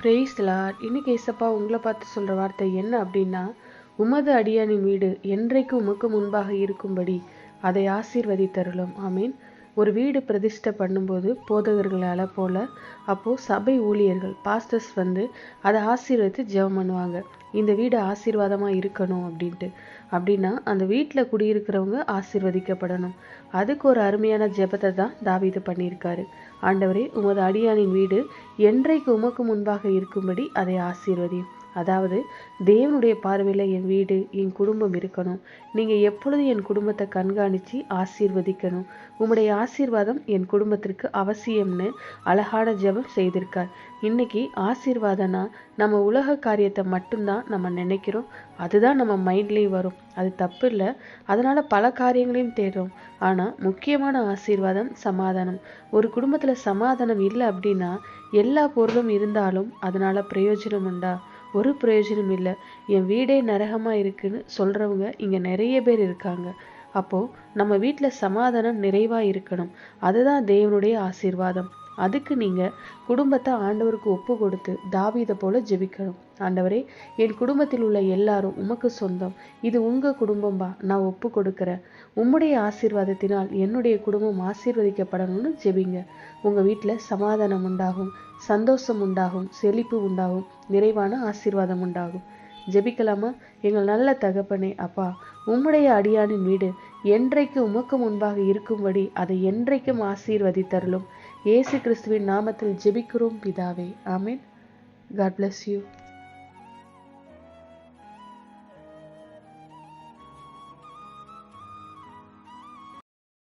Price Lord. இன்னைக்கு ஏசப்பா உங்களை பார்த்து சொல்ற வார்த்தை என்ன அப்படின்னா, உமது அடியானின் வீடு என்றைக்கு உமக்கு முன்பாக இருக்கும்படி அதை ஆசீர்வதித்தருளும். ஆமீன். ஒரு வீடு பிரதிஷ்டை பண்ணும்போது போதகர்களால் போல அப்போது சபை ஊழியர்கள் பாஸ்டர்ஸ் அதை ஆசீர்வதித்து ஜெபம் பண்ணுவாங்க. இந்த வீடு ஆசீர்வாதமாக இருக்கணும் அப்படின்னா அந்த வீட்டில் குடியிருக்கிறவங்க ஆசீர்வதிக்கப்படணும். அதுக்கு ஒரு அருமையான ஜெபத்தை தான் தாவீது பண்ணியிருக்காரு. ஆண்டவரே, உமது அடியானின் வீடு என்றைக்கு உமக்கு முன்பாக இருக்கும்படி அதை ஆசீர்வதியும். அதாவது தேவனுடைய பார்வையில் என் வீடு, என் குடும்பம் இருக்கணும். நீங்கள் எப்பொழுதும் என் குடும்பத்தை கண்காணித்து ஆசீர்வதிக்கணும். உம்முடைய ஆசீர்வாதம் என் குடும்பத்திற்கு அவசியம்னு அழகான ஜெபம் செய்திருக்கார். இன்னைக்கு ஆசீர்வாதம்னா நம்ம உலக காரியத்தை மட்டும்தான் நம்ம நினைக்கிறோம். அதுதான் நம்ம மைண்ட்லேயும் வரும். அது தப்பு இல்லை. அதனால் பல காரியங்களையும் தேடுறோம். ஆனால் முக்கியமான ஆசீர்வாதம் சமாதானம். ஒரு குடும்பத்தில் சமாதானம் இல்லை அப்படின்னா எல்லா பொருளும் இருந்தாலும் அதனால் பிரயோஜனம் உண்டா? ஒரு பிரயோஜனம் இல்லை. என் வீடே நரகமாக இருக்குன்னு சொல்கிறவங்க இங்கே நிறைய பேர் இருக்காங்க. அப்போது நம்ம வீட்டில் சமாதானம் நிறைவாக இருக்கணும். அதுதான் தேவனுடைய ஆசீர்வாதம். அதுக்கு நீங்கள் குடும்பத்தை ஆண்டவருக்கு ஒப்பு கொடுத்து தாவீதை போல ஜெபிக்கணும். ஆண்டவரே, என் குடும்பத்தில் உள்ள எல்லாரும் உமக்கு சொந்தம். இது உங்கள் குடும்பம்பா, நான் ஒப்பு கொடுக்குறேன். உம்முடைய ஆசீர்வாதத்தினால் என்னுடைய குடும்பம் ஆசீர்வதிக்கப்படணும்னு ஜெபிங்க. உங்கள் வீட்டில் சமாதானம் உண்டாகும், சந்தோஷம் உண்டாகும், செழிப்பு உண்டாகும், நிறைவான ஆசீர்வாதம் உண்டாகும். ஜெபிக்கலாமா? எங்கள் நல்ல தகப்பனே, அப்பா, உம்முடைய அடியானின் வீடு என்றைக்கு உமக்கு முன்பாக இருக்கும்படி அதை என்றைக்கும் ஆசீர்வதித்தருளும். இயேசு கிறிஸ்துவின் நாமத்தில் ஜெபிக்கிறோம் பிதாவே. ஆமீன். God bless you.